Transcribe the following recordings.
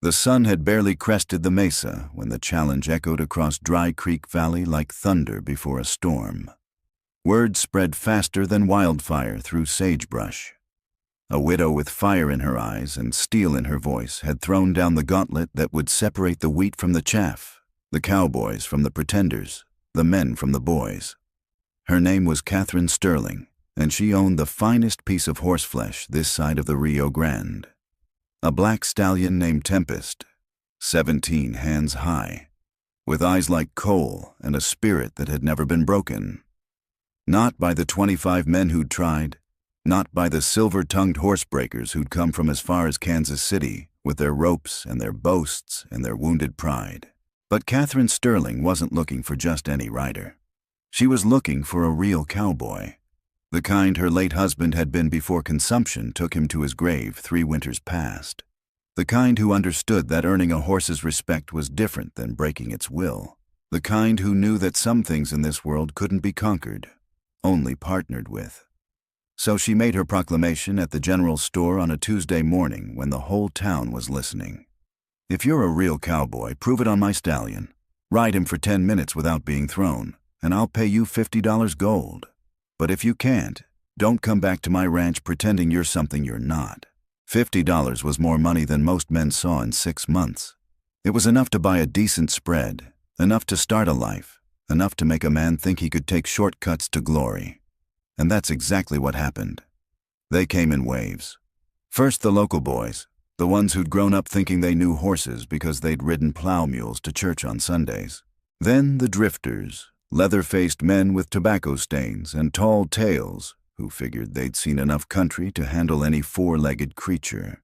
The sun had barely crested the mesa when the challenge echoed across Dry Creek Valley like thunder before a storm. Word spread faster than wildfire through sagebrush. A widow with fire in her eyes and steel in her voice had thrown down the gauntlet that would separate the wheat from the chaff, the cowboys from the pretenders, the men from the boys. Her name was Catherine Sterling, and she owned the finest piece of horseflesh this side of the Rio Grande. A black stallion named Tempest, 17 hands high, with eyes like coal and a spirit that had never been broken. Not by the 25 men who'd tried, not by the silver-tongued horsebreakers who'd come from as far as Kansas City with their ropes and their boasts and their wounded pride. But Catherine Sterling wasn't looking for just any rider. She was looking for a real cowboy, the kind her late husband had been before consumption took him to his grave 3 winters past, the kind who understood that earning a horse's respect was different than breaking its will, the kind who knew that some things in this world couldn't be conquered, only partnered with. So she made her proclamation at the general store on a Tuesday morning when the whole town was listening. If you're a real cowboy, prove it on my stallion. Ride him for 10 minutes without being thrown, and I'll pay you $50 gold. But if you can't, don't come back to my ranch pretending you're something you're not. $50 was more money than most men saw in 6 months. It was enough to buy a decent spread, enough to start a life, enough to make a man think he could take shortcuts to glory. And that's exactly what happened. They came in waves. First the local boys, the ones who'd grown up thinking they knew horses because they'd ridden plow mules to church on Sundays. Then the drifters, leather-faced men with tobacco stains and tall tales who figured they'd seen enough country to handle any 4-legged creature.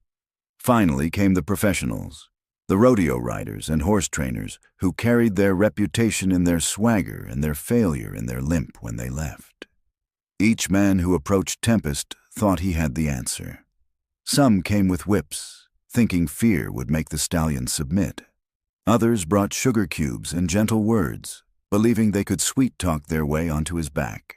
Finally came the professionals, the rodeo riders and horse trainers who carried their reputation in their swagger and their failure in their limp when they left. Each man who approached Tempest thought he had the answer. Some came with whips, thinking fear would make the stallion submit. Others brought sugar cubes and gentle words, believing they could sweet-talk their way onto his back.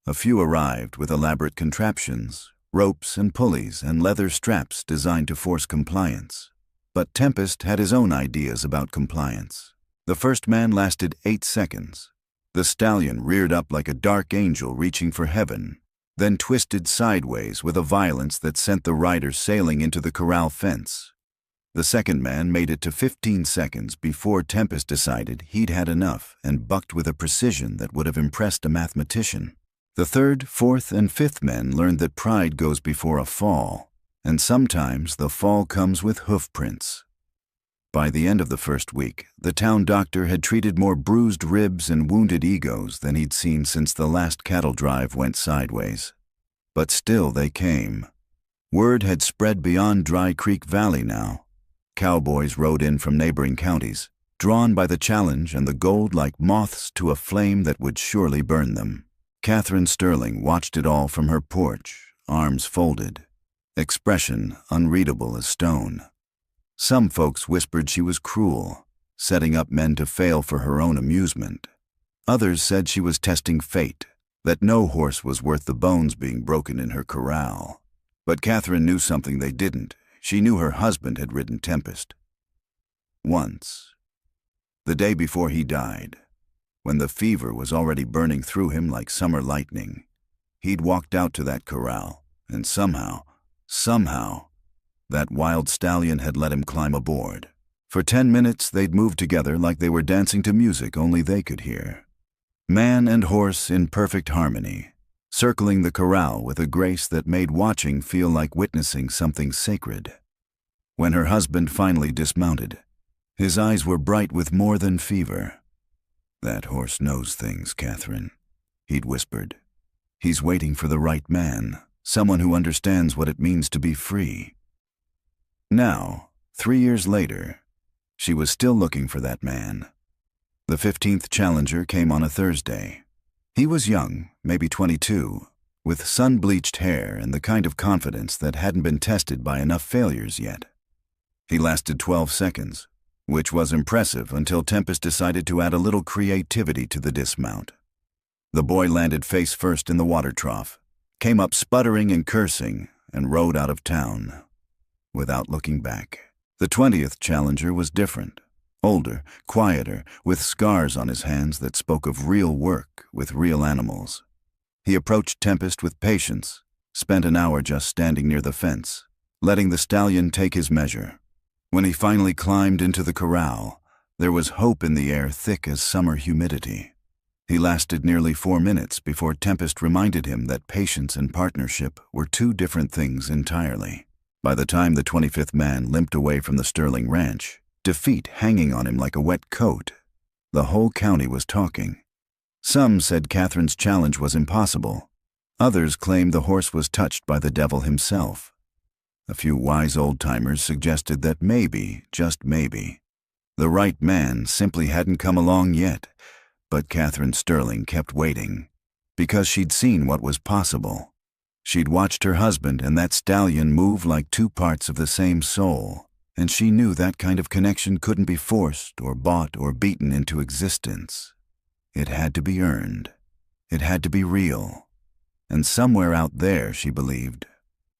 A few arrived with elaborate contraptions, ropes and pulleys and leather straps designed to force compliance. But Tempest had his own ideas about compliance. The first man lasted 8 seconds. The stallion reared up like a dark angel reaching for heaven, then twisted sideways with a violence that sent the rider sailing into the corral fence. The second man made it to 15 seconds before Tempest decided he'd had enough and bucked with a precision that would have impressed a mathematician. The third, fourth, and fifth men learned that pride goes before a fall, and sometimes the fall comes with hoof prints. By the end of the first week, the town doctor had treated more bruised ribs and wounded egos than he'd seen since the last cattle drive went sideways. But still they came. Word had spread beyond Dry Creek Valley now. Cowboys rode in from neighboring counties, drawn by the challenge and the gold like moths to a flame that would surely burn them. Catherine Sterling watched it all from her porch, arms folded, expression unreadable as stone. Some folks whispered she was cruel, setting up men to fail for her own amusement. Others said she was testing fate, that no horse was worth the bones being broken in her corral. But Catherine knew something they didn't. She knew her husband had ridden Tempest. Once. The day before he died, when the fever was already burning through him like summer lightning, he'd walked out to that corral, and somehow, that wild stallion had let him climb aboard. For 10 minutes they'd moved together like they were dancing to music only they could hear. Man and horse in perfect harmony, circling the corral with a grace that made watching feel like witnessing something sacred. When her husband finally dismounted, his eyes were bright with more than fever. "That horse knows things, Catherine," he'd whispered. "He's waiting for the right man, someone who understands what it means to be free." Now, 3 years later, she was still looking for that man. The 15th challenger came on a Thursday. He was young, maybe 22, with sun-bleached hair and the kind of confidence that hadn't been tested by enough failures yet. He lasted 12 seconds, which was impressive until Tempest decided to add a little creativity to the dismount. The boy landed face first in the water trough, came up sputtering and cursing, and rode out of town, without looking back. The 20th challenger was different. Older, quieter, with scars on his hands that spoke of real work with real animals. He approached Tempest with patience, spent an hour just standing near the fence, letting the stallion take his measure. When he finally climbed into the corral, there was hope in the air thick as summer humidity. He lasted nearly 4 minutes before Tempest reminded him that patience and partnership were two different things entirely. By the time the 25th man limped away from the Sterling ranch, defeat hanging on him like a wet coat, the whole county was talking. Some said Catherine's challenge was impossible. Others claimed the horse was touched by the devil himself. A few wise old-timers suggested that maybe, just maybe, the right man simply hadn't come along yet, but Catherine Sterling kept waiting, because she'd seen what was possible. She'd watched her husband and that stallion move like two parts of the same soul, and she knew that kind of connection couldn't be forced or bought or beaten into existence. It had to be earned. It had to be real. And somewhere out there, she believed,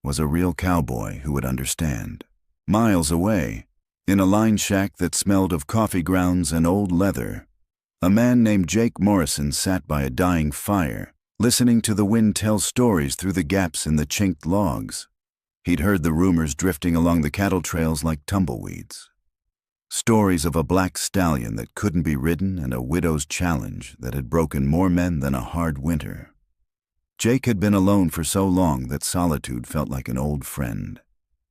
was a real cowboy who would understand. Miles away, in a line shack that smelled of coffee grounds and old leather, a man named Jake Morrison sat by a dying fire, listening to the wind tell stories through the gaps in the chinked logs. He'd heard the rumors drifting along the cattle trails like tumbleweeds. Stories of a black stallion that couldn't be ridden and a widow's challenge that had broken more men than a hard winter. Jake had been alone for so long that solitude felt like an old friend.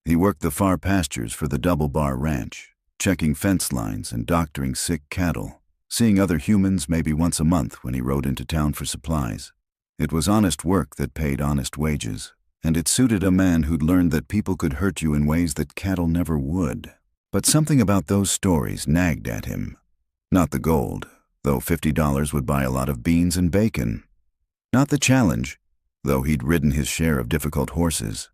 He worked the far pastures for the Double Bar Ranch, checking fence lines and doctoring sick cattle, seeing other humans maybe once a month when he rode into town for supplies. It was honest work that paid honest wages, and it suited a man who'd learned that people could hurt you in ways that cattle never would. But something about those stories nagged at him. Not the gold, though $50 would buy a lot of beans and bacon. Not the challenge, though he'd ridden his share of difficult horses.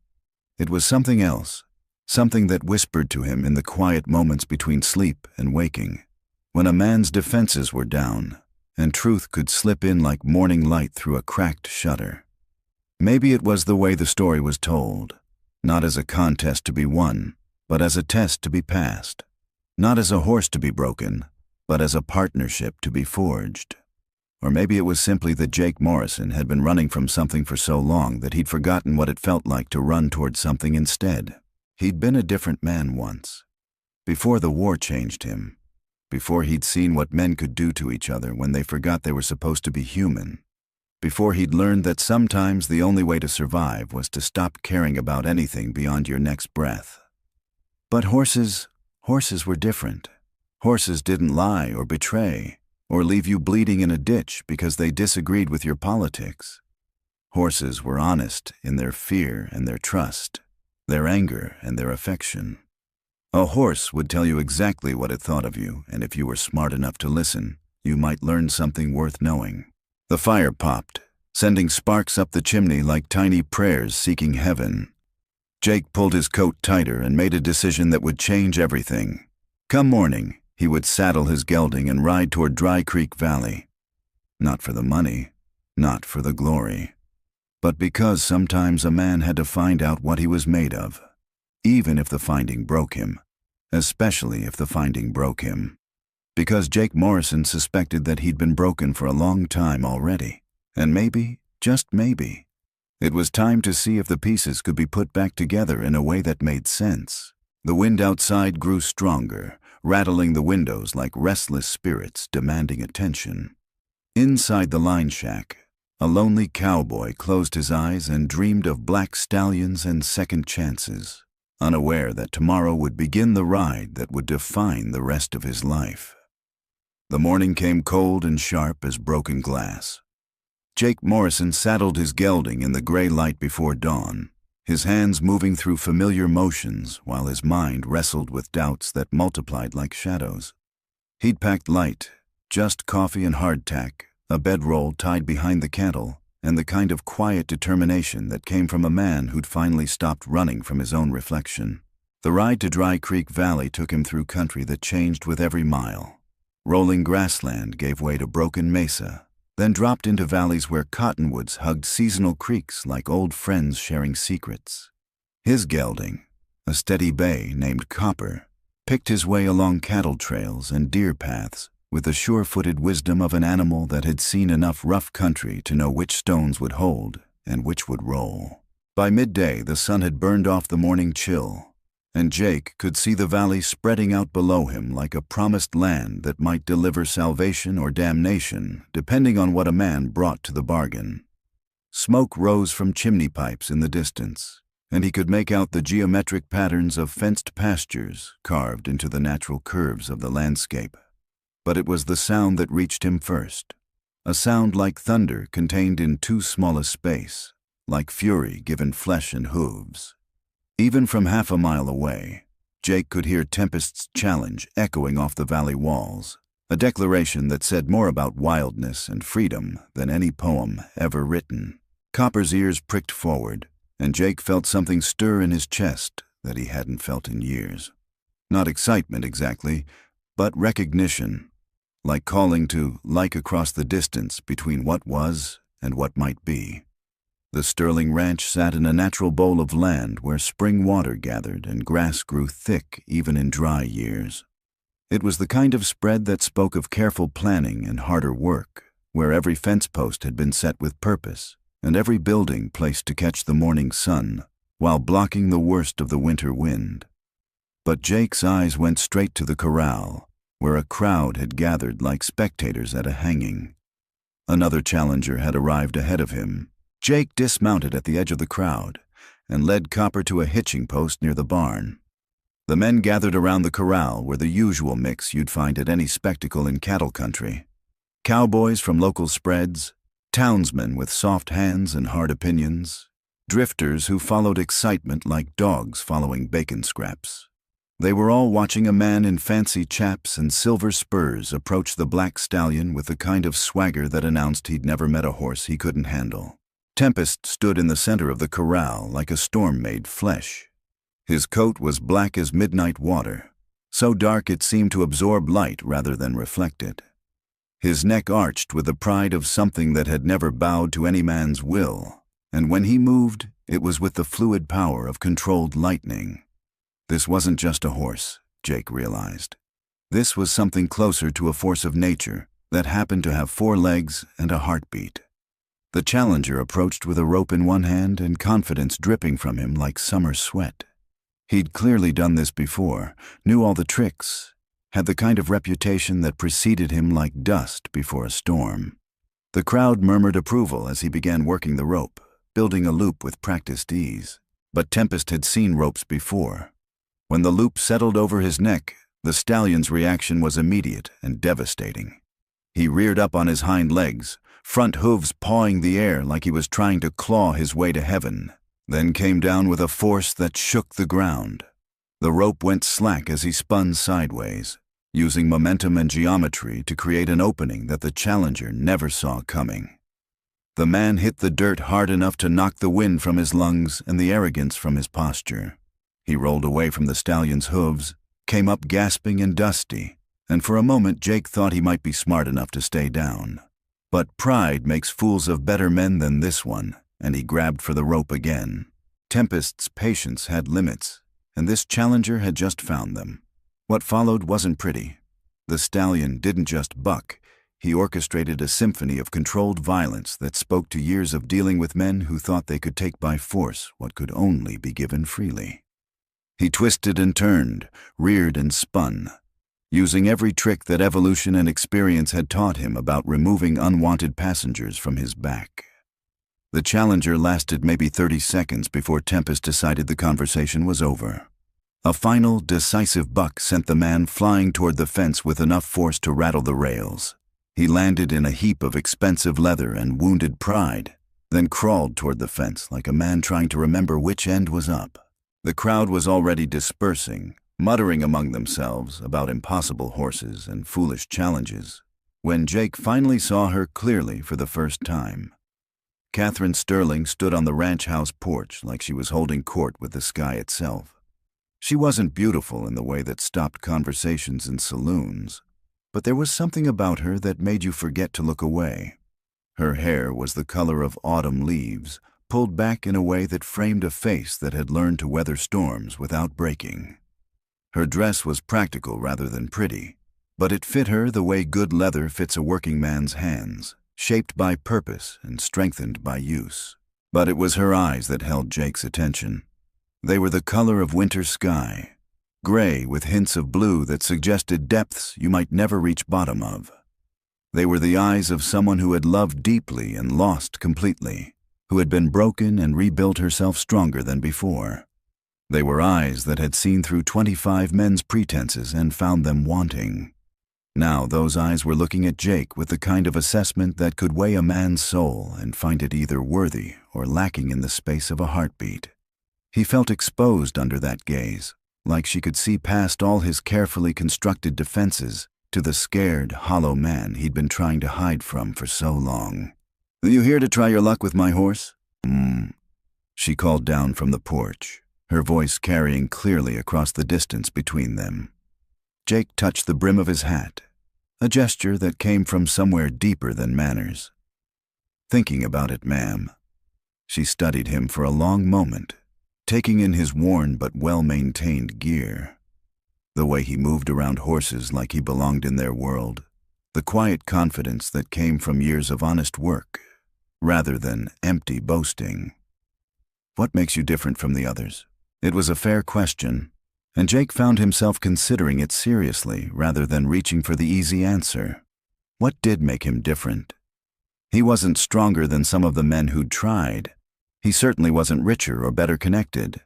It was something else, something that whispered to him in the quiet moments between sleep and waking, when a man's defenses were down, and truth could slip in like morning light through a cracked shutter. Maybe it was the way the story was told, not as a contest to be won, but as a test to be passed. Not as a horse to be broken, but as a partnership to be forged. Or maybe it was simply that Jake Morrison had been running from something for so long that he'd forgotten what it felt like to run toward something instead. He'd been a different man once. Before the war changed him. Before he'd seen what men could do to each other when they forgot they were supposed to be human. Before he'd learned that sometimes the only way to survive was to stop caring about anything beyond your next breath. But horses were different. Horses didn't lie or betray, or leave you bleeding in a ditch because they disagreed with your politics. Horses were honest in their fear and their trust, their anger and their affection. A horse would tell you exactly what it thought of you, and if you were smart enough to listen, you might learn something worth knowing. The fire popped, sending sparks up the chimney like tiny prayers seeking heaven. Jake pulled his coat tighter and made a decision that would change everything. Come morning, he would saddle his gelding and ride toward Dry Creek Valley. Not for the money, not for the glory, but because sometimes a man had to find out what he was made of, even if the finding broke him, especially if the finding broke him. Because Jake Morrison suspected that he'd been broken for a long time already, and maybe, just maybe, it was time to see if the pieces could be put back together in a way that made sense. The wind outside grew stronger, rattling the windows like restless spirits demanding attention. Inside the line shack, a lonely cowboy closed his eyes and dreamed of black stallions and second chances, unaware that tomorrow would begin the ride that would define the rest of his life. The morning came cold and sharp as broken glass. Jake Morrison saddled his gelding in the gray light before dawn, his hands moving through familiar motions while his mind wrestled with doubts that multiplied like shadows. He'd packed light, just coffee and hardtack, a bedroll tied behind the cantle, and the kind of quiet determination that came from a man who'd finally stopped running from his own reflection. The ride to Dry Creek Valley took him through country that changed with every mile. Rolling grassland gave way to broken mesa, then dropped into valleys where cottonwoods hugged seasonal creeks like old friends sharing secrets. His gelding, a steady bay named Copper, picked his way along cattle trails and deer paths with the sure-footed wisdom of an animal that had seen enough rough country to know which stones would hold and which would roll. By midday, the sun had burned off the morning chill, and Jake could see the valley spreading out below him like a promised land that might deliver salvation or damnation, depending on what a man brought to the bargain. Smoke rose from chimney pipes in the distance, and he could make out the geometric patterns of fenced pastures carved into the natural curves of the landscape. But it was the sound that reached him first, a sound like thunder contained in too small a space, like fury given flesh and hooves. Even from half a mile away, Jake could hear Tempest's challenge echoing off the valley walls, a declaration that said more about wildness and freedom than any poem ever written. Copper's ears pricked forward, and Jake felt something stir in his chest that he hadn't felt in years. Not excitement exactly, but recognition, like calling to like across the distance between what was and what might be. The Sterling Ranch sat in a natural bowl of land where spring water gathered and grass grew thick even in dry years. It was the kind of spread that spoke of careful planning and harder work, where every fence post had been set with purpose, and every building placed to catch the morning sun while blocking the worst of the winter wind. But Jake's eyes went straight to the corral, where a crowd had gathered like spectators at a hanging. Another challenger had arrived ahead of him. Jake dismounted at the edge of the crowd and led Copper to a hitching post near the barn. The men gathered around the corral were the usual mix you'd find at any spectacle in cattle country. Cowboys from local spreads, townsmen with soft hands and hard opinions, drifters who followed excitement like dogs following bacon scraps. They were all watching a man in fancy chaps and silver spurs approach the black stallion with the kind of swagger that announced he'd never met a horse he couldn't handle. Tempest stood in the center of the corral like a storm made flesh. His coat was black as midnight water, so dark it seemed to absorb light rather than reflect it. His neck arched with the pride of something that had never bowed to any man's will, and when he moved, it was with the fluid power of controlled lightning. This wasn't just a horse, Jake realized. This was something closer to a force of nature that happened to have 4 legs and a heartbeat. The challenger approached with a rope in one hand and confidence dripping from him like summer sweat. He'd clearly done this before, knew all the tricks, had the kind of reputation that preceded him like dust before a storm. The crowd murmured approval as he began working the rope, building a loop with practiced ease. But Tempest had seen ropes before. When the loop settled over his neck, the stallion's reaction was immediate and devastating. He reared up on his hind legs, front hooves pawing the air like he was trying to claw his way to heaven, then came down with a force that shook the ground. The rope went slack as he spun sideways, using momentum and geometry to create an opening that the challenger never saw coming. The man hit the dirt hard enough to knock the wind from his lungs and the arrogance from his posture. He rolled away from the stallion's hooves, came up gasping and dusty, and for a moment Jake thought he might be smart enough to stay down. But pride makes fools of better men than this one, and he grabbed for the rope again. Tempest's patience had limits, and this challenger had just found them. What followed wasn't pretty. The stallion didn't just buck, he orchestrated a symphony of controlled violence that spoke to years of dealing with men who thought they could take by force what could only be given freely. He twisted and turned, reared and spun, using every trick that evolution and experience had taught him about removing unwanted passengers from his back. The challenger lasted maybe 30 seconds before Tempest decided the conversation was over. A final, decisive buck sent the man flying toward the fence with enough force to rattle the rails. He landed in a heap of expensive leather and wounded pride, then crawled toward the fence like a man trying to remember which end was up. The crowd was already dispersing, muttering among themselves about impossible horses and foolish challenges, when Jake finally saw her clearly for the first time. Catherine Sterling stood on the ranch house porch like she was holding court with the sky itself. She wasn't beautiful in the way that stopped conversations in saloons, but there was something about her that made you forget to look away. Her hair was the color of autumn leaves, pulled back in a way that framed a face that had learned to weather storms without breaking. Her dress was practical rather than pretty, but it fit her the way good leather fits a working man's hands, shaped by purpose and strengthened by use. But it was her eyes that held Jake's attention. They were the color of winter sky, gray with hints of blue that suggested depths you might never reach bottom of. They were the eyes of someone who had loved deeply and lost completely, who had been broken and rebuilt herself stronger than before. They were eyes that had seen through 25 men's pretenses and found them wanting. Now those eyes were looking at Jake with the kind of assessment that could weigh a man's soul and find it either worthy or lacking in the space of a heartbeat. He felt exposed under that gaze, like she could see past all his carefully constructed defenses to the scared, hollow man he'd been trying to hide from for so long. "Are you here to try your luck with my horse?" She called down from the porch, her voice carrying clearly across the distance between them. Jake touched the brim of his hat, a gesture that came from somewhere deeper than manners. "Thinking about it, ma'am." She studied him for a long moment, taking in his worn but well-maintained gear. The way he moved around horses like he belonged in their world, the quiet confidence that came from years of honest work, rather than empty boasting. "What makes you different from the others?" It was a fair question, and Jake found himself considering it seriously rather than reaching for the easy answer. What did make him different? He wasn't stronger than some of the men who'd tried. He certainly wasn't richer or better connected.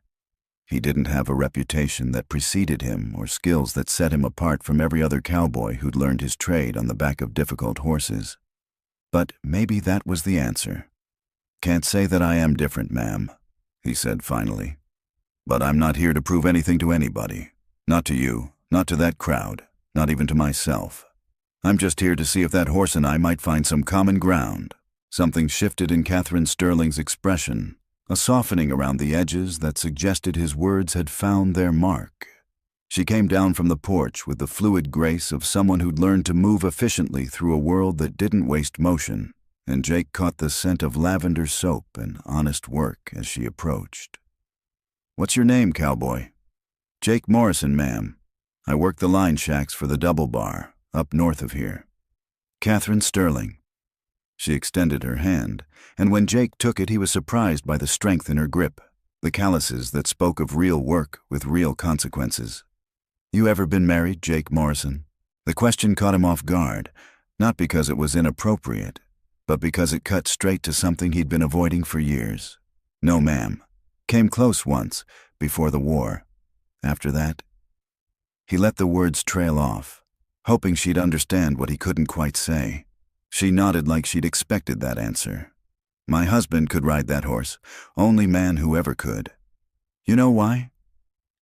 He didn't have a reputation that preceded him or skills that set him apart from every other cowboy who'd learned his trade on the back of difficult horses. But maybe that was the answer. "Can't say that I am different, ma'am," he said finally. "But I'm not here to prove anything to anybody. Not to you, not to that crowd, not even to myself. I'm just here to see if that horse and I might find some common ground." Something shifted in Catherine Sterling's expression, a softening around the edges that suggested his words had found their mark. She came down from the porch with the fluid grace of someone who'd learned to move efficiently through a world that didn't waste motion, and Jake caught the scent of lavender soap and honest work as she approached. "What's your name, cowboy?" "Jake Morrison, ma'am. I work the line shacks for the Double Bar, up north of here." "Catherine Sterling." She extended her hand, and when Jake took it he was surprised by the strength in her grip, the calluses that spoke of real work with real consequences. "You ever been married, Jake Morrison?" The question caught him off guard, not because it was inappropriate, but because it cut straight to something he'd been avoiding for years. "No, ma'am. Came close once, before the war. After that..." He let the words trail off, hoping she'd understand what he couldn't quite say. She nodded like she'd expected that answer. "My husband could ride that horse, only man who ever could." "You know why?"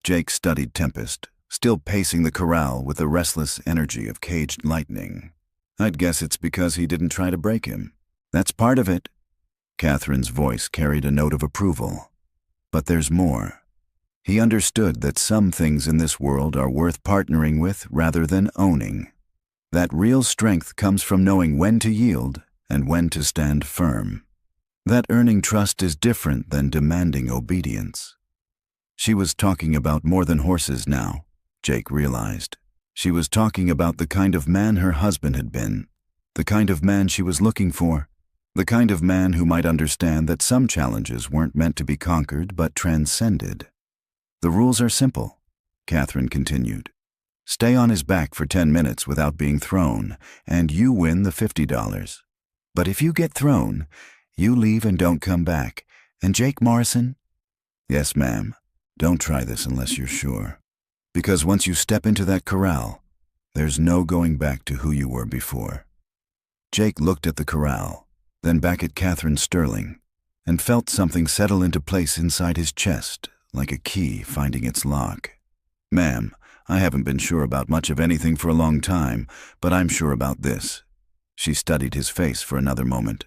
Jake studied Tempest, still pacing the corral with the restless energy of caged lightning. "I'd guess it's because he didn't try to break him." "That's part of it." Catherine's voice carried a note of approval. "But there's more." He understood that some things in this world are worth partnering with rather than owning. That real strength comes from knowing when to yield and when to stand firm. That earning trust is different than demanding obedience. She was talking about more than horses now, Jake realized. She was talking about the kind of man her husband had been, the kind of man she was looking for, the kind of man who might understand that some challenges weren't meant to be conquered but transcended. "The rules are simple," Catherine continued. "Stay on his back for 10 minutes without being thrown, and you win the $50. But if you get thrown, you leave and don't come back. And Jake Morrison?" "Yes, ma'am. Don't try this unless you're sure. Because once you step into that corral, there's no going back to who you were before." Jake looked at the corral, then back at Catherine Sterling, and felt something settle into place inside his chest, like a key finding its lock. "Ma'am, I haven't been sure about much of anything for a long time, but I'm sure about this." She studied his face for another moment,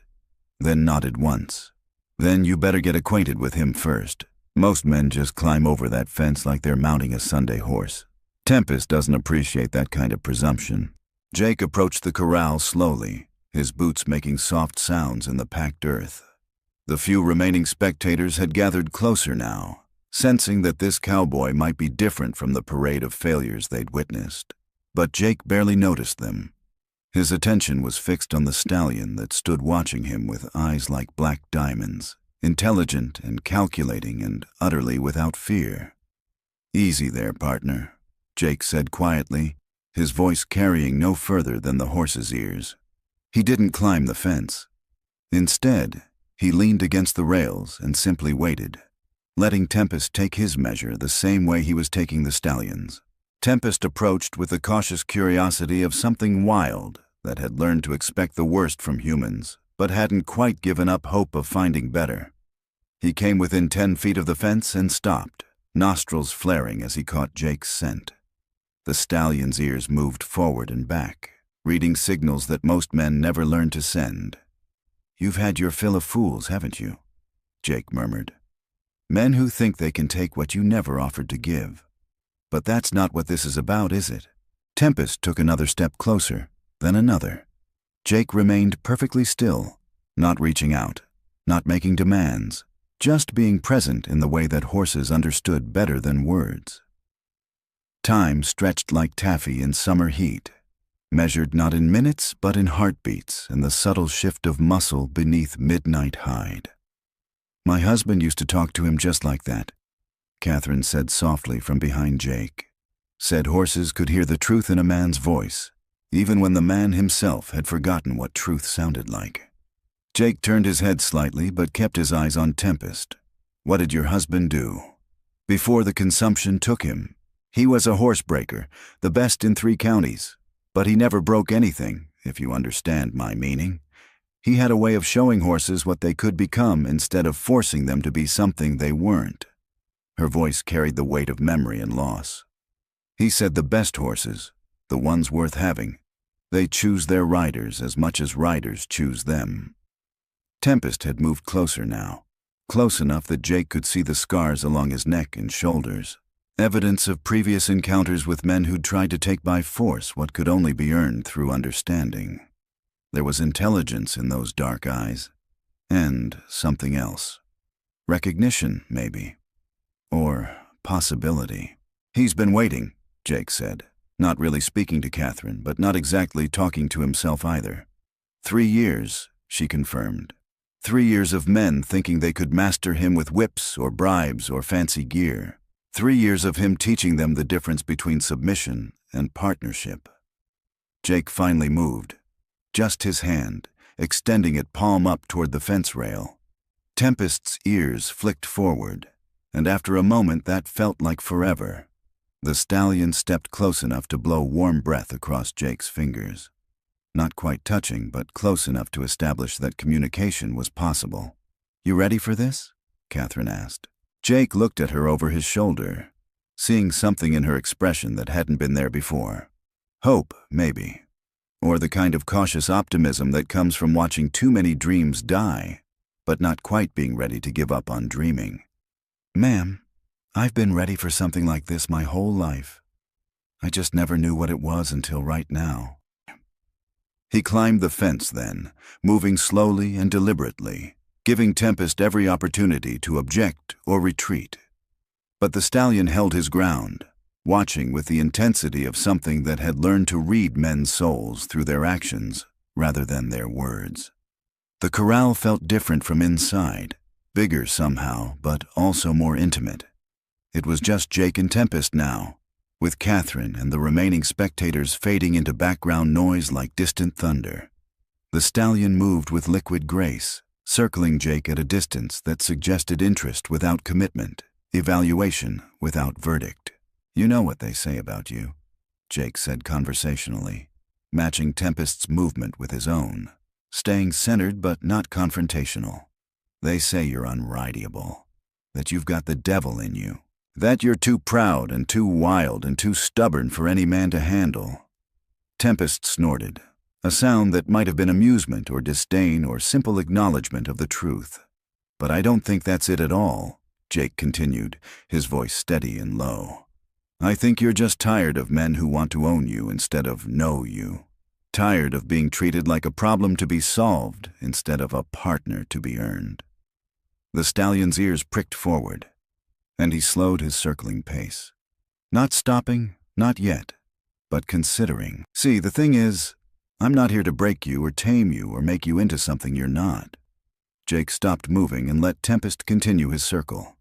then nodded once. "Then you better get acquainted with him first. Most men just climb over that fence like they're mounting a Sunday horse. Tempest doesn't appreciate that kind of presumption." Jake approached the corral slowly, his boots making soft sounds in the packed earth. The few remaining spectators had gathered closer now, sensing that this cowboy might be different from the parade of failures they'd witnessed. But Jake barely noticed them. His attention was fixed on the stallion that stood watching him with eyes like black diamonds, intelligent and calculating and utterly without fear. "Easy there, partner," Jake said quietly, his voice carrying no further than the horse's ears. He didn't climb the fence. Instead, he leaned against the rails and simply waited, letting Tempest take his measure the same way he was taking the stallion's. Tempest approached with the cautious curiosity of something wild that had learned to expect the worst from humans, but hadn't quite given up hope of finding better. He came within 10 feet of the fence and stopped, nostrils flaring as he caught Jake's scent. The stallion's ears moved forward and back, reading signals that most men never learn to send. "You've had your fill of fools, haven't you?" Jake murmured. "Men who think they can take what you never offered to give. But that's not what this is about, is it?" Tempest took another step closer, then another. Jake remained perfectly still, not reaching out, not making demands, just being present in the way that horses understood better than words. Time stretched like taffy in summer heat, measured not in minutes but in heartbeats and the subtle shift of muscle beneath midnight hide. "My husband used to talk to him just like that," Catherine said softly from behind Jake. Said horses could hear the truth in a man's voice, even when the man himself had forgotten what truth sounded like. Jake turned his head slightly but kept his eyes on Tempest. "What did your husband do?" "Before the consumption took him, he was a horsebreaker, the best in 3 counties. But he never broke anything, if you understand my meaning. He had a way of showing horses what they could become instead of forcing them to be something they weren't." Her voice carried the weight of memory and loss. "He said the best horses, the ones worth having, they choose their riders as much as riders choose them." Tempest had moved closer now, close enough that Jake could see the scars along his neck and shoulders, evidence of previous encounters with men who'd tried to take by force what could only be earned through understanding. There was intelligence in those dark eyes, and something else. Recognition, maybe. Or possibility. "He's been waiting," Jake said, not really speaking to Catherine, but not exactly talking to himself either. 3 years, she confirmed. 3 years of men thinking they could master him with whips or bribes or fancy gear. 3 years of him teaching them the difference between submission and partnership. Jake finally moved, just his hand, extending it palm up toward the fence rail. Tempest's ears flicked forward, and after a moment that felt like forever. The stallion stepped close enough to blow warm breath across Jake's fingers. Not quite touching, but close enough to establish that communication was possible. "You ready for this?" Catherine asked. Jake looked at her over his shoulder, seeing something in her expression that hadn't been there before. Hope, maybe. Or the kind of cautious optimism that comes from watching too many dreams die, but not quite being ready to give up on dreaming. "Ma'am, I've been ready for something like this my whole life. I just never knew what it was until right now." He climbed the fence then, moving slowly and deliberately, giving Tempest every opportunity to object or retreat. But the stallion held his ground, watching with the intensity of something that had learned to read men's souls through their actions rather than their words. The corral felt different from inside, bigger somehow, but also more intimate. It was just Jake and Tempest now, with Catherine and the remaining spectators fading into background noise like distant thunder. The stallion moved with liquid grace, circling Jake at a distance that suggested interest without commitment, evaluation without verdict. "You know what they say about you," Jake said conversationally, matching Tempest's movement with his own, staying centered but not confrontational. "They say you're unrideable, that you've got the devil in you, that you're too proud and too wild and too stubborn for any man to handle." Tempest snorted, a sound that might have been amusement or disdain or simple acknowledgement of the truth. "But I don't think that's it at all," Jake continued, his voice steady and low. "I think you're just tired of men who want to own you instead of know you. Tired of being treated like a problem to be solved instead of a partner to be earned." The stallion's ears pricked forward. and he slowed his circling pace. Not stopping, not yet, but considering. See, the thing is, I'm not here to break you or tame you or make you into something you're not. Jake stopped moving and let Tempest continue his circle.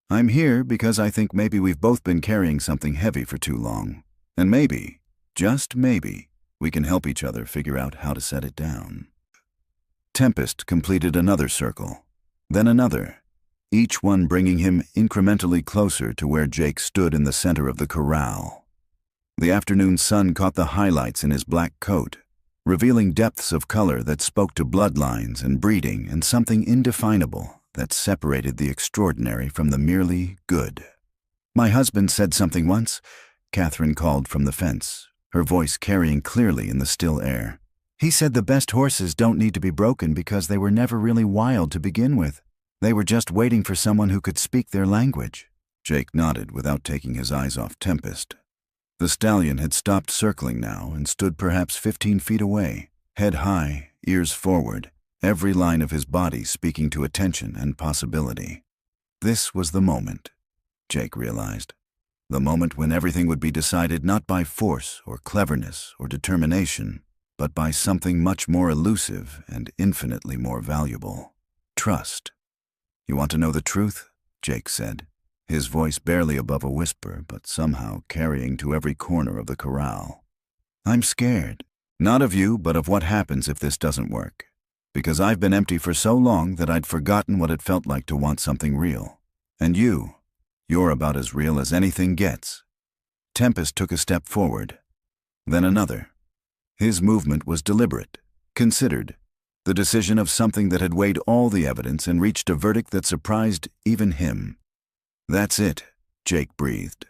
I'm here because I think maybe we've both been carrying something heavy for too long. And maybe, just maybe, we can help each other figure out how to set it down. Tempest completed another circle, then another, each one bringing him incrementally closer to where Jake stood in the center of the corral. The afternoon sun caught the highlights in his black coat, revealing depths of color that spoke to bloodlines and breeding and something indefinable that separated the extraordinary from the merely good. My husband said something once, Catherine called from the fence, her voice carrying clearly in the still air. He said the best horses don't need to be broken because they were never really wild to begin with. They were just waiting for someone who could speak their language. Jake nodded without taking his eyes off Tempest. The stallion had stopped circling now and stood perhaps 15 feet away, head high, ears forward, every line of his body speaking to attention and possibility. This was the moment, Jake realized. The moment when everything would be decided not by force or cleverness or determination, but by something much more elusive and infinitely more valuable. Trust. You want to know the truth? Jake said, his voice barely above a whisper, but somehow carrying to every corner of the corral. I'm scared, not of you, but of what happens if this doesn't work. Because I've been empty for so long that I'd forgotten what it felt like to want something real. And you're about as real as anything gets. Tempest took a step forward, then another. His movement was deliberate, considered, the decision of something that had weighed all the evidence and reached a verdict that surprised even him. That's it, Jake breathed.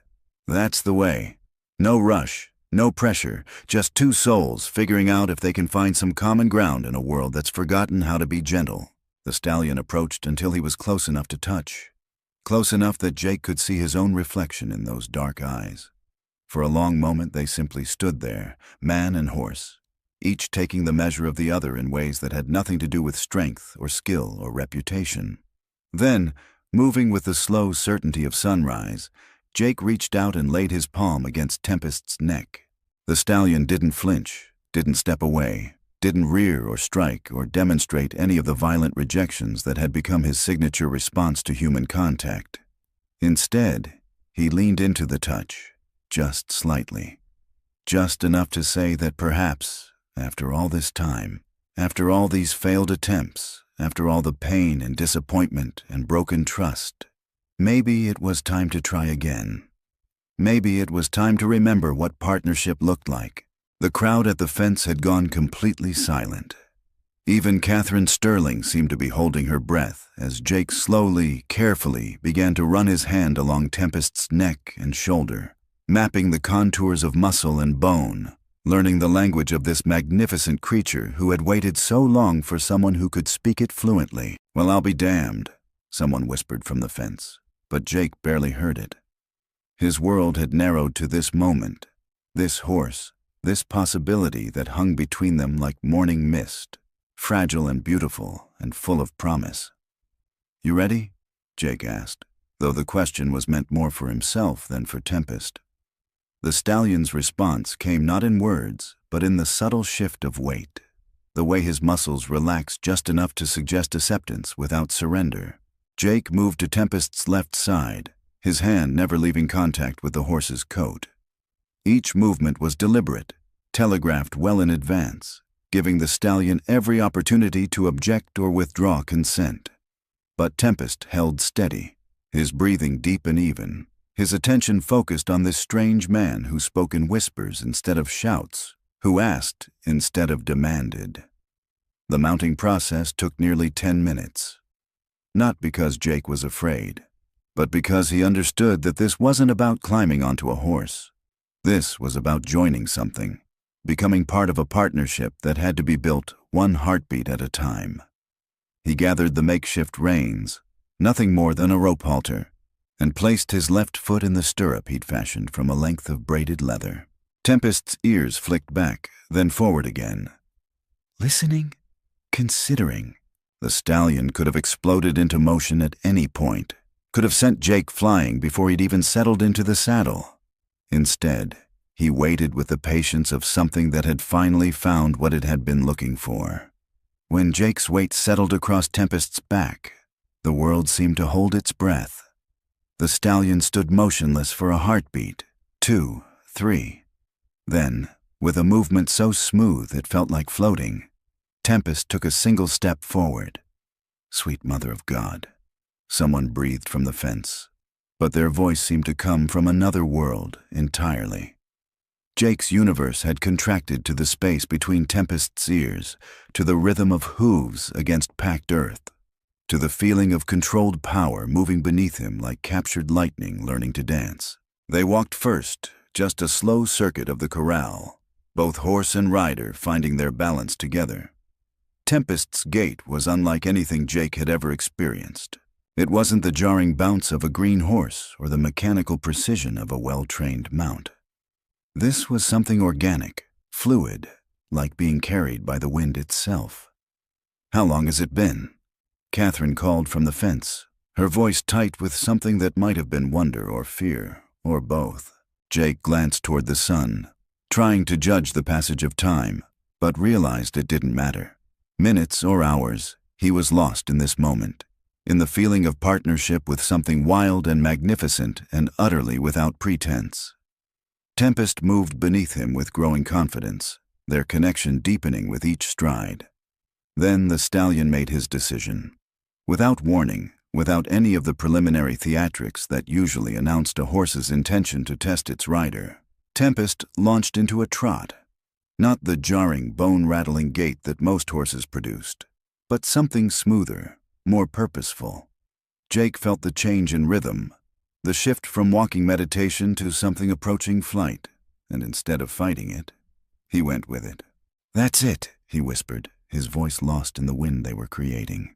That's the way. No rush, no pressure, just two souls figuring out if they can find some common ground in a world that's forgotten how to be gentle. The stallion approached until he was close enough to touch. Close enough that Jake could see his own reflection in those dark eyes. For a long moment they simply stood there, man and horse, each taking the measure of the other in ways that had nothing to do with strength or skill or reputation. Then, moving with the slow certainty of sunrise, Jake reached out and laid his palm against Tempest's neck. The stallion didn't flinch, didn't step away, didn't rear or strike or demonstrate any of the violent rejections that had become his signature response to human contact. Instead, he leaned into the touch, just slightly, just enough to say that perhaps, after all this time, after all these failed attempts, after all the pain and disappointment and broken trust, maybe it was time to try again. Maybe it was time to remember what partnership looked like. The crowd at the fence had gone completely silent. Even Catherine Sterling seemed to be holding her breath as Jake slowly, carefully began to run his hand along Tempest's neck and shoulder, mapping the contours of muscle and bone, learning the language of this magnificent creature who had waited so long for someone who could speak it fluently. Well, I'll be damned, someone whispered from the fence, but Jake barely heard it. His world had narrowed to this moment, this horse, this possibility that hung between them like morning mist, fragile and beautiful and full of promise. You ready? Jake asked, though the question was meant more for himself than for Tempest. The stallion's response came not in words, but in the subtle shift of weight, the way his muscles relaxed just enough to suggest acceptance without surrender. Jake moved to Tempest's left side, his hand never leaving contact with the horse's coat. Each movement was deliberate, telegraphed well in advance, giving the stallion every opportunity to object or withdraw consent. But Tempest held steady, his breathing deep and even, his attention focused on this strange man who spoke in whispers instead of shouts, who asked instead of demanded. The mounting process took nearly 10 minutes. Not because Jake was afraid, but because he understood that this wasn't about climbing onto a horse. This was about joining something, becoming part of a partnership that had to be built one heartbeat at a time. He gathered the makeshift reins, nothing more than a rope halter, and placed his left foot in the stirrup he'd fashioned from a length of braided leather. Tempest's ears flicked back, then forward again. Listening, considering. The stallion could have exploded into motion at any point, could have sent Jake flying before he'd even settled into the saddle. Instead, he waited with the patience of something that had finally found what it had been looking for. When Jake's weight settled across Tempest's back, the world seemed to hold its breath. The stallion stood motionless for a heartbeat, 2, 3. Then, with a movement so smooth it felt like floating, Tempest took a single step forward. "Sweet Mother of God," someone breathed from the fence, but their voice seemed to come from another world entirely. Jake's universe had contracted to the space between Tempest's ears, to the rhythm of hooves against packed earth, to the feeling of controlled power moving beneath him like captured lightning learning to dance. They walked first, just a slow circuit of the corral, both horse and rider finding their balance together. Tempest's gait was unlike anything Jake had ever experienced. It wasn't the jarring bounce of a green horse or the mechanical precision of a well-trained mount. This was something organic, fluid, like being carried by the wind itself. "How long has it been?" Catherine called from the fence, her voice tight with something that might have been wonder or fear, or both. Jake glanced toward the sun, trying to judge the passage of time, but realized it didn't matter. Minutes or hours, he was lost in this moment, in the feeling of partnership with something wild and magnificent and utterly without pretense. Tempest moved beneath him with growing confidence, their connection deepening with each stride. Then the stallion made his decision. Without warning, without any of the preliminary theatrics that usually announced a horse's intention to test its rider, Tempest launched into a trot. Not the jarring, bone-rattling gait that most horses produced, but something smoother, more purposeful. Jake felt the change in rhythm, the shift from walking meditation to something approaching flight, and instead of fighting it, he went with it. "That's it," he whispered, his voice lost in the wind they were creating.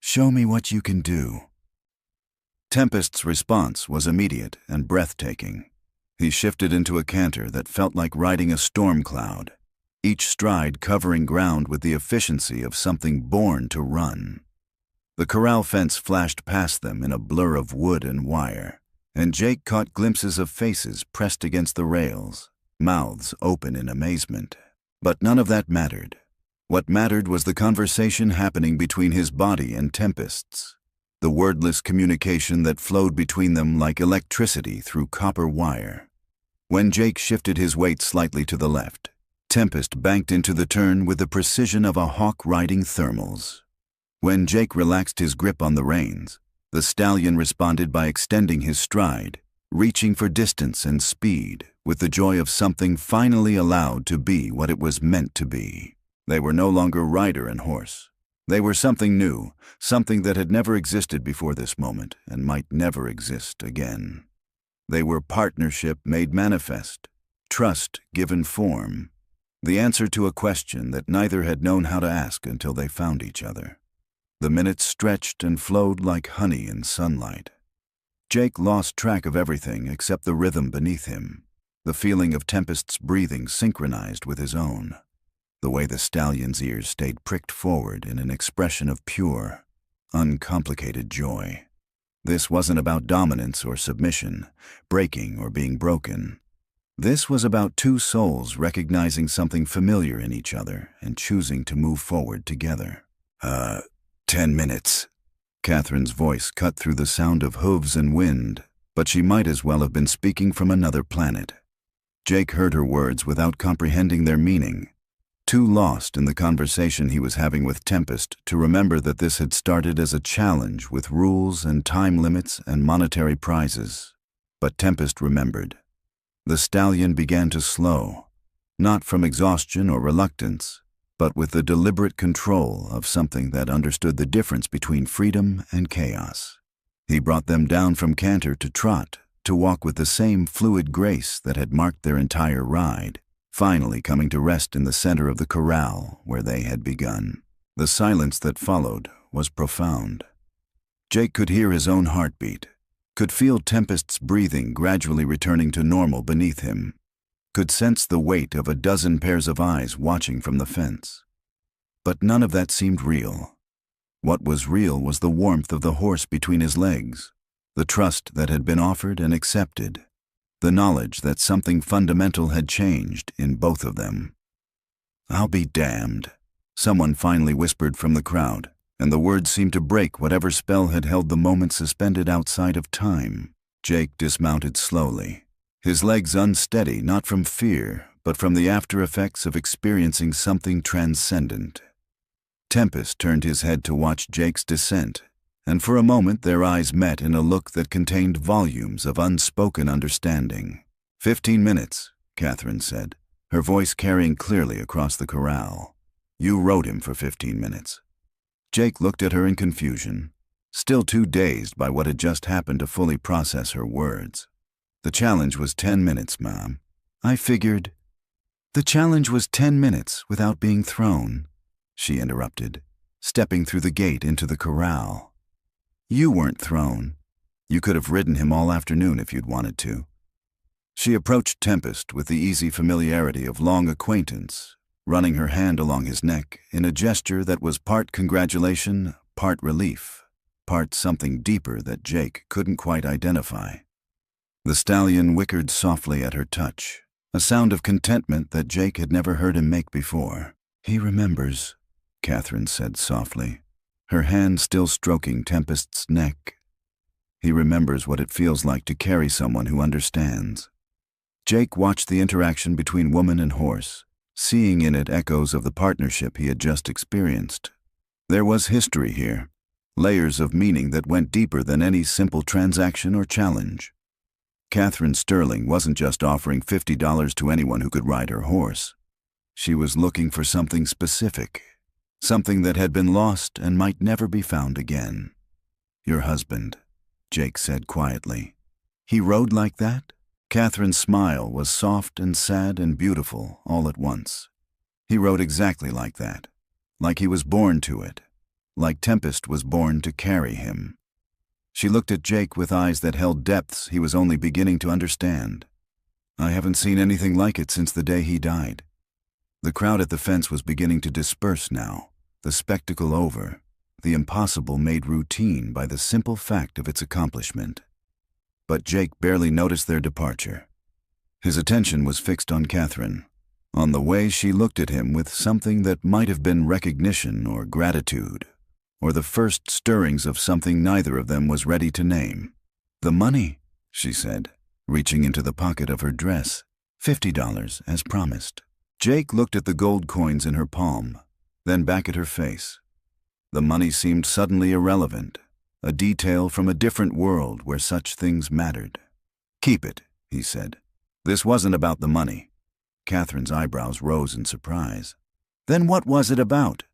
"Show me what you can do." Tempest's response was immediate and breathtaking. He shifted into a canter that felt like riding a storm cloud, each stride covering ground with the efficiency of something born to run. The corral fence flashed past them in a blur of wood and wire, and Jake caught glimpses of faces pressed against the rails, mouths open in amazement. But none of that mattered. What mattered was the conversation happening between his body and Tempest's, the wordless communication that flowed between them like electricity through copper wire. When Jake shifted his weight slightly to the left, Tempest banked into the turn with the precision of a hawk riding thermals. When Jake relaxed his grip on the reins, the stallion responded by extending his stride, reaching for distance and speed, with the joy of something finally allowed to be what it was meant to be. They were no longer rider and horse. They were something new, something that had never existed before this moment and might never exist again. They were partnership made manifest, trust given form, the answer to a question that neither had known how to ask until they found each other. The minutes stretched and flowed like honey in sunlight. Jake lost track of everything except the rhythm beneath him, the feeling of Tempest's breathing synchronized with his own, the way the stallion's ears stayed pricked forward in an expression of pure, uncomplicated joy. This wasn't about dominance or submission, breaking or being broken. This was about two souls recognizing something familiar in each other and choosing to move forward together. 10 minutes. Catherine's voice cut through the sound of hooves and wind, but she might as well have been speaking from another planet. Jake heard her words without comprehending their meaning, too lost in the conversation he was having with Tempest to remember that this had started as a challenge with rules and time limits and monetary prizes. But Tempest remembered. The stallion began to slow, not from exhaustion or reluctance, but with the deliberate control of something that understood the difference between freedom and chaos. He brought them down from canter to trot, to walk with the same fluid grace that had marked their entire ride, finally coming to rest in the center of the corral where they had begun. The silence that followed was profound. Jake could hear his own heartbeat, could feel Tempest's breathing gradually returning to normal beneath him, could sense the weight of a dozen pairs of eyes watching from the fence. But none of that seemed real. What was real was the warmth of the horse between his legs, The trust that had been offered and accepted. The knowledge that something fundamental had changed in both of them. "I'll be damned," someone finally whispered from the crowd, and the words seemed to break whatever spell had held the moment suspended outside of time. Jake dismounted slowly, his legs unsteady not from fear, but from the after-effects of experiencing something transcendent. Tempest turned his head to watch Jake's descent, and for a moment their eyes met in a look that contained volumes of unspoken understanding. 15 minutes, Catherine said, her voice carrying clearly across the corral. "You rode him for 15 minutes. Jake looked at her in confusion, still too dazed by what had just happened to fully process her words. "The challenge was 10 minutes, Mom. I figured—" "The challenge was 10 minutes without being thrown," she interrupted, stepping through the gate into the corral. "You weren't thrown. You could have ridden him all afternoon if you'd wanted to." She approached Tempest with the easy familiarity of long acquaintance, running her hand along his neck in a gesture that was part congratulation, part relief, part something deeper that Jake couldn't quite identify. The stallion whickered softly at her touch, a sound of contentment that Jake had never heard him make before. "He remembers," Catherine said softly, her hand still stroking Tempest's neck. "He remembers what it feels like to carry someone who understands." Jake watched the interaction between woman and horse, seeing in it echoes of the partnership he had just experienced. There was history here, layers of meaning that went deeper than any simple transaction or challenge. Catherine Sterling wasn't just offering $50 to anyone who could ride her horse. She was looking for something specific, something that had been lost and might never be found again. "Your husband," Jake said quietly. "He rode like that?" Catherine's smile was soft and sad and beautiful all at once. "He rode exactly like that, like he was born to it, like Tempest was born to carry him." She looked at Jake with eyes that held depths he was only beginning to understand. "I haven't seen anything like it since the day he died." The crowd at the fence was beginning to disperse now, the spectacle over, the impossible made routine by the simple fact of its accomplishment. But Jake barely noticed their departure. His attention was fixed on Catherine, on the way she looked at him with something that might have been recognition or gratitude, or the first stirrings of something neither of them was ready to name. "The money," she said, reaching into the pocket of her dress. $50, as promised. Jake looked at the gold coins in her palm, then back at her face. The money seemed suddenly irrelevant, a detail from a different world where such things mattered. "Keep it," he said. This wasn't about the money. Catherine's eyebrows rose in surprise. "Then what was it about?"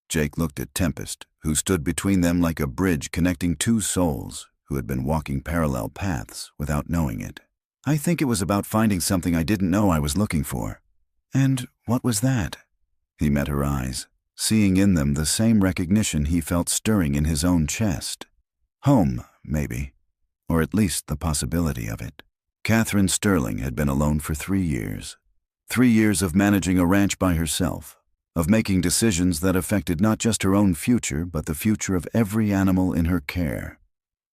Jake looked at Tempest, who stood between them like a bridge connecting two souls who had been walking parallel paths without knowing it. "I think it was about finding something I didn't know I was looking for." "And what was that?" He met her eyes, seeing in them the same recognition he felt stirring in his own chest. Home, maybe, or at least the possibility of it. Catherine Sterling had been alone for 3 years. 3 years of managing a ranch by herself, of making decisions that affected not just her own future but the future of every animal in her care.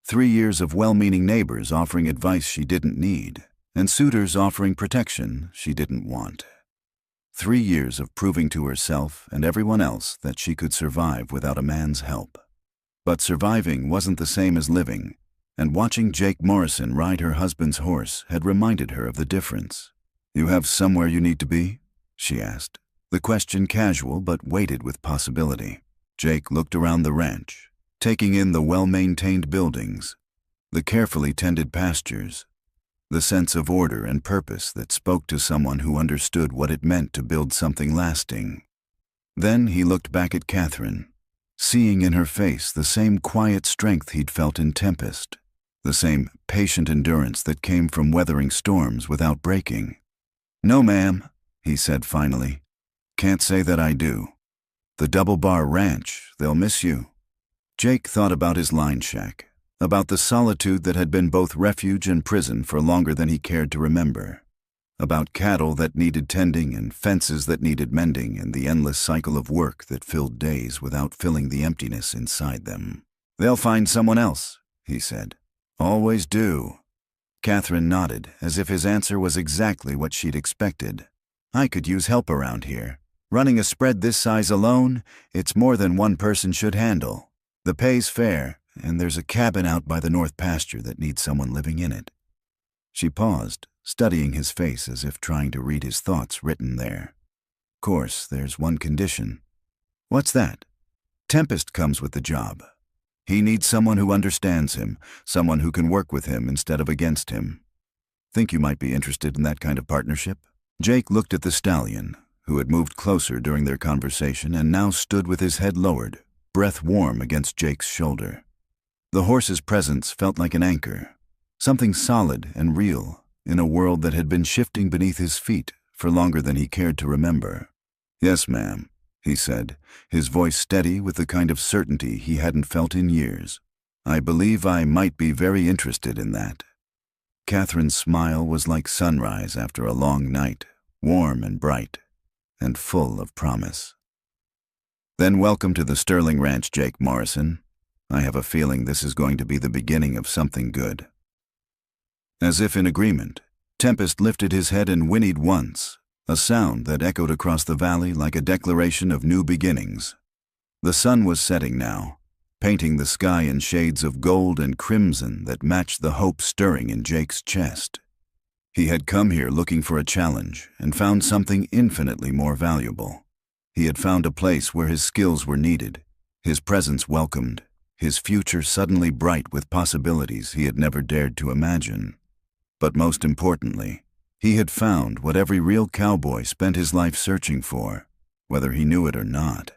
3 years of well-meaning neighbors offering advice she didn't need, and suitors offering protection she didn't want. 3 years of proving to herself and everyone else that she could survive without a man's help. But surviving wasn't the same as living, and watching Jake Morrison ride her husband's horse had reminded her of the difference. "You have somewhere you need to be?" she asked, the question casual but weighted with possibility. Jake looked around the ranch, taking in the well-maintained buildings, the carefully tended pastures, the sense of order and purpose that spoke to someone who understood what it meant to build something lasting. Then he looked back at Catherine, seeing in her face the same quiet strength he'd felt in Tempest, the same patient endurance that came from weathering storms without breaking. "No, ma'am," he said finally. "Can't say that I do. The Double Bar Ranch, they'll miss you." Jake thought about his line shack, about the solitude that had been both refuge and prison for longer than he cared to remember, about cattle that needed tending and fences that needed mending and the endless cycle of work that filled days without filling the emptiness inside them. "They'll find someone else," he said. Always do. Catherine nodded, as if his answer was exactly what she'd expected. I could use help around here. Running a spread this size alone, it's more than one person should handle. The pay's fair, and there's a cabin out by the north pasture that needs someone living in it. She paused, studying his face as if trying to read his thoughts written there. Course, there's one condition. What's that? Tempest comes with the job. He needs someone who understands him, someone who can work with him instead of against him. Think you might be interested in that kind of partnership? Jake looked at the stallion, who had moved closer during their conversation and now stood with his head lowered, breath warm against Jake's shoulder. The horse's presence felt like an anchor, something solid and real in a world that had been shifting beneath his feet for longer than he cared to remember. Yes, ma'am, he said, his voice steady with the kind of certainty he hadn't felt in years. I believe I might be very interested in that. Catherine's smile was like sunrise after a long night, warm and bright, and full of promise. Then welcome to the Sterling Ranch, Jake Morrison. I have a feeling this is going to be the beginning of something good. As if in agreement, Tempest lifted his head and whinnied once, a sound that echoed across the valley like a declaration of new beginnings. The sun was setting now, painting the sky in shades of gold and crimson that matched the hope stirring in Jake's chest. He had come here looking for a challenge and found something infinitely more valuable. He had found a place where his skills were needed, his presence welcomed, his future suddenly bright with possibilities he had never dared to imagine. But most importantly, he had found what every real cowboy spent his life searching for, whether he knew it or not.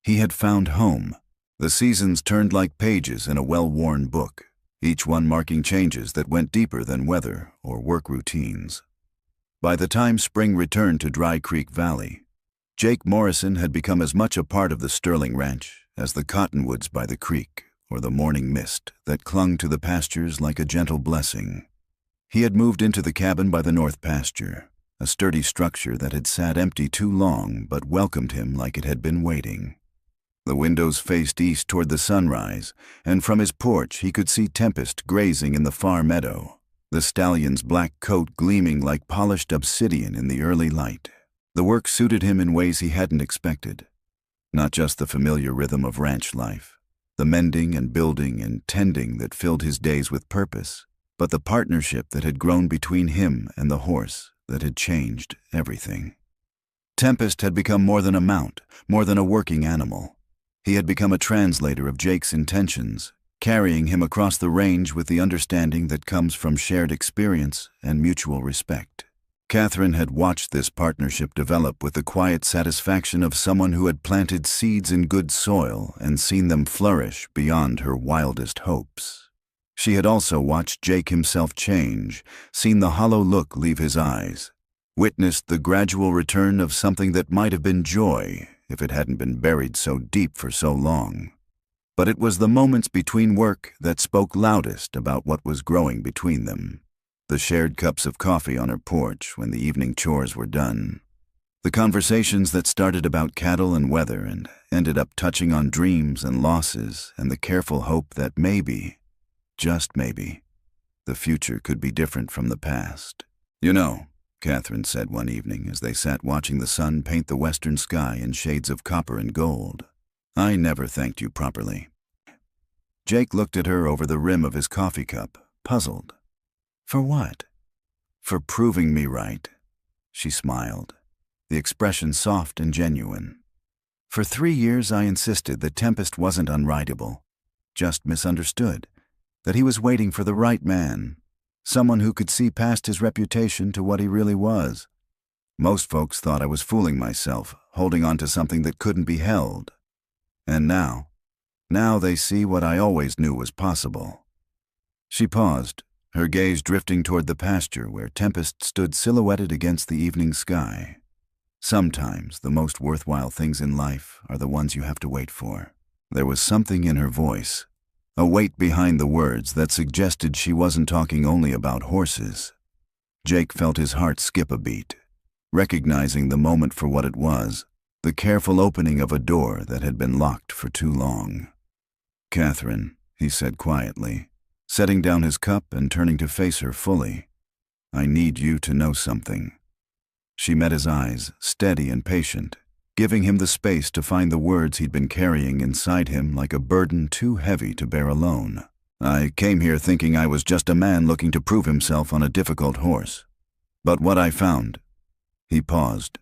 He had found home. The seasons turned like pages in a well-worn book, each one marking changes that went deeper than weather or work routines. By the time spring returned to Dry Creek Valley, Jake Morrison had become as much a part of the Sterling Ranch as the cottonwoods by the creek or the morning mist that clung to the pastures like a gentle blessing. He had moved into the cabin by the north pasture, a sturdy structure that had sat empty too long but welcomed him like it had been waiting. The windows faced east toward the sunrise, and from his porch he could see Tempest grazing in the far meadow, the stallion's black coat gleaming like polished obsidian in the early light. The work suited him in ways he hadn't expected. Not just the familiar rhythm of ranch life, the mending and building and tending that filled his days with purpose, but the partnership that had grown between him and the horse that had changed everything. Tempest had become more than a mount, more than a working animal. He had become a translator of Jake's intentions, carrying him across the range with the understanding that comes from shared experience and mutual respect. Catherine had watched this partnership develop with the quiet satisfaction of someone who had planted seeds in good soil and seen them flourish beyond her wildest hopes. She had also watched Jake himself change, seen the hollow look leave his eyes, witnessed the gradual return of something that might have been joy if it hadn't been buried so deep for so long. But it was the moments between work that spoke loudest about what was growing between them. The shared cups of coffee on her porch when the evening chores were done. The conversations that started about cattle and weather and ended up touching on dreams and losses and the careful hope that maybe, just maybe, the future could be different from the past. You know, Catherine said one evening as they sat watching the sun paint the western sky in shades of copper and gold, I never thanked you properly. Jake looked at her over the rim of his coffee cup, puzzled. For what? For proving me right. She smiled, the expression soft and genuine. For 3 years I insisted that Tempest wasn't unrightable, just misunderstood, that he was waiting for the right man, someone who could see past his reputation to what he really was. Most folks thought I was fooling myself, holding on to something that couldn't be held. And now they see what I always knew was possible. She paused, her gaze drifting toward the pasture where Tempest stood silhouetted against the evening sky. Sometimes the most worthwhile things in life are the ones you have to wait for. There was something in her voice, a weight behind the words that suggested she wasn't talking only about horses. Jake felt his heart skip a beat, recognizing the moment for what it was, the careful opening of a door that had been locked for too long. Catherine, he said quietly, setting down his cup and turning to face her fully. "I need you to know something." She met his eyes, steady and patient, giving him the space to find the words he'd been carrying inside him like a burden too heavy to bear alone. "I came here thinking I was just a man looking to prove himself on a difficult horse. But what I found—" He paused,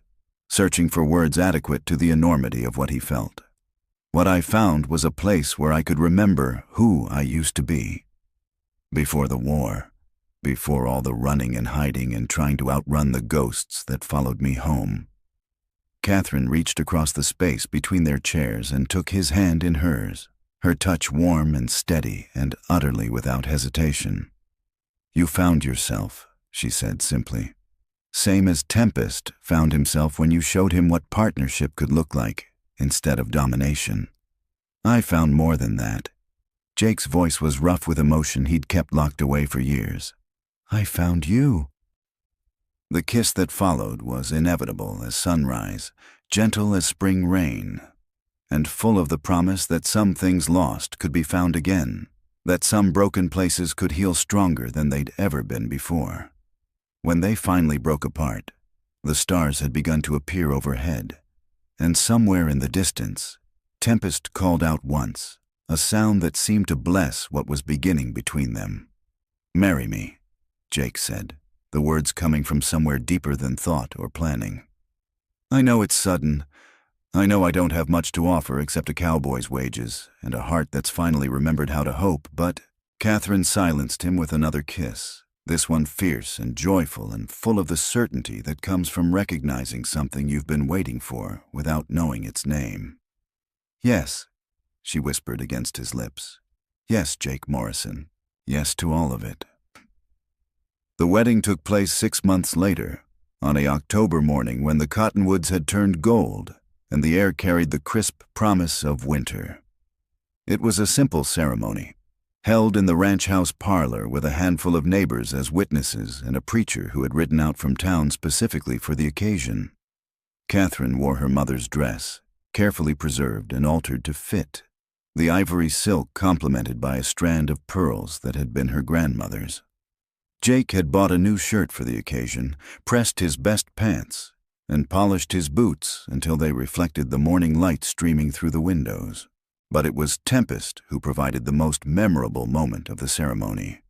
searching for words adequate to the enormity of what he felt. "What I found was a place where I could remember who I used to be. Before the war, before all the running and hiding and trying to outrun the ghosts that followed me home." Catherine reached across the space between their chairs and took his hand in hers, her touch warm and steady and utterly without hesitation. "You found yourself," she said simply. "Same as Tempest found himself when you showed him what partnership could look like instead of domination. I found more than that." Jake's voice was rough with emotion he'd kept locked away for years. "I found you." The kiss that followed was inevitable as sunrise, gentle as spring rain, and full of the promise that some things lost could be found again, that some broken places could heal stronger than they'd ever been before. When they finally broke apart, the stars had begun to appear overhead, and somewhere in the distance, Tempest called out once, a sound that seemed to bless what was beginning between them. "Marry me," Jake said, the words coming from somewhere deeper than thought or planning. "I know it's sudden. I know I don't have much to offer except a cowboy's wages and a heart that's finally remembered how to hope, but—" Catherine silenced him with another kiss, this one fierce and joyful and full of the certainty that comes from recognizing something you've been waiting for without knowing its name. "Yes," she whispered against his lips. "Yes, Jake Morrison. Yes to all of it." The wedding took place 6 months later, on a October morning when the cottonwoods had turned gold and the air carried the crisp promise of winter. It was a simple ceremony, held in the ranch house parlor with a handful of neighbors as witnesses and a preacher who had ridden out from town specifically for the occasion. Catherine wore her mother's dress, carefully preserved and altered to fit, the ivory silk complemented by a strand of pearls that had been her grandmother's. Jake had bought a new shirt for the occasion, pressed his best pants, and polished his boots until they reflected the morning light streaming through the windows. But it was Tempest who provided the most memorable moment of the ceremony.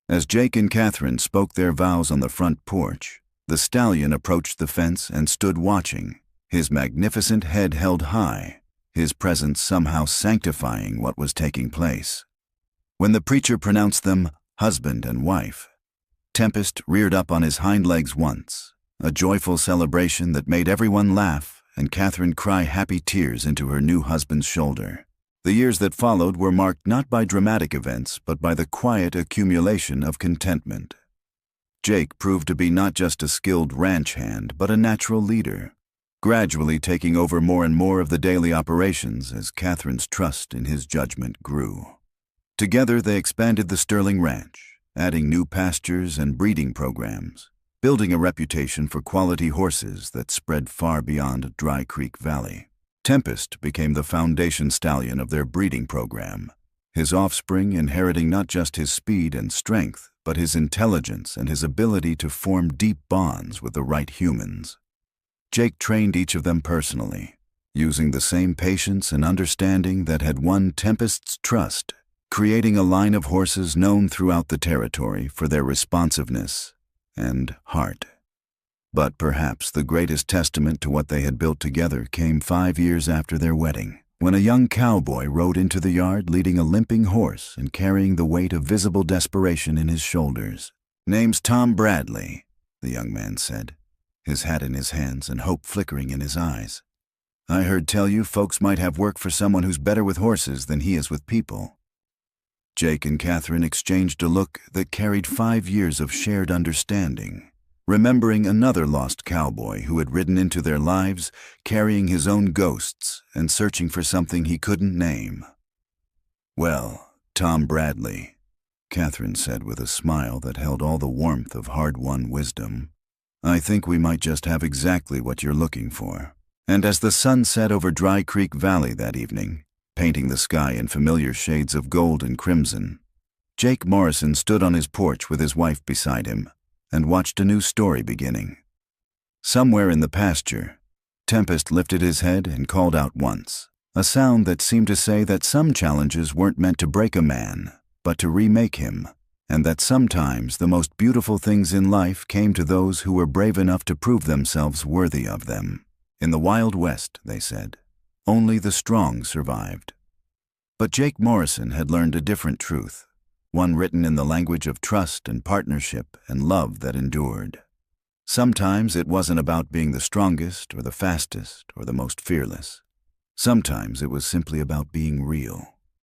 As Jake and Catherine spoke their vows on the front porch, the stallion approached the fence and stood watching, his magnificent head held high, his presence somehow sanctifying what was taking place. When the preacher pronounced them husband and wife, Tempest reared up on his hind legs once, a joyful celebration that made everyone laugh and Catherine cry happy tears into her new husband's shoulder. The years that followed were marked not by dramatic events, but by the quiet accumulation of contentment. Jake proved to be not just a skilled ranch hand, but a natural leader, gradually taking over more and more of the daily operations as Catherine's trust in his judgment grew. Together they expanded the Sterling Ranch, adding new pastures and breeding programs, building a reputation for quality horses that spread far beyond Dry Creek Valley. Tempest became the foundation stallion of their breeding program, his offspring inheriting not just his speed and strength, but his intelligence and his ability to form deep bonds with the right humans. Jake trained each of them personally, using the same patience and understanding that had won Tempest's trust, creating a line of horses known throughout the territory for their responsiveness and heart. But perhaps the greatest testament to what they had built together came 5 years after their wedding, when a young cowboy rode into the yard leading a limping horse and carrying the weight of visible desperation in his shoulders. "Name's Tom Bradley," the young man said, his hat in his hands and hope flickering in his eyes. "I heard tell you folks might have work for someone who's better with horses than he is with people." Jake and Catherine exchanged a look that carried 5 years of shared understanding, remembering another lost cowboy who had ridden into their lives, carrying his own ghosts and searching for something he couldn't name. "Well, Tom Bradley," Catherine said with a smile that held all the warmth of hard-won wisdom, "I think we might just have exactly what you're looking for." And as the sun set over Dry Creek Valley that evening, painting the sky in familiar shades of gold and crimson, Jake Morrison stood on his porch with his wife beside him and watched a new story beginning. Somewhere in the pasture, Tempest lifted his head and called out once, a sound that seemed to say that some challenges weren't meant to break a man, but to remake him, and that sometimes the most beautiful things in life came to those who were brave enough to prove themselves worthy of them. In the Wild West, they said, only the strong survived. But Jake Morrison had learned a different truth, one written in the language of trust and partnership and love that endured. Sometimes it wasn't about being the strongest or the fastest or the most fearless. Sometimes it was simply about being real.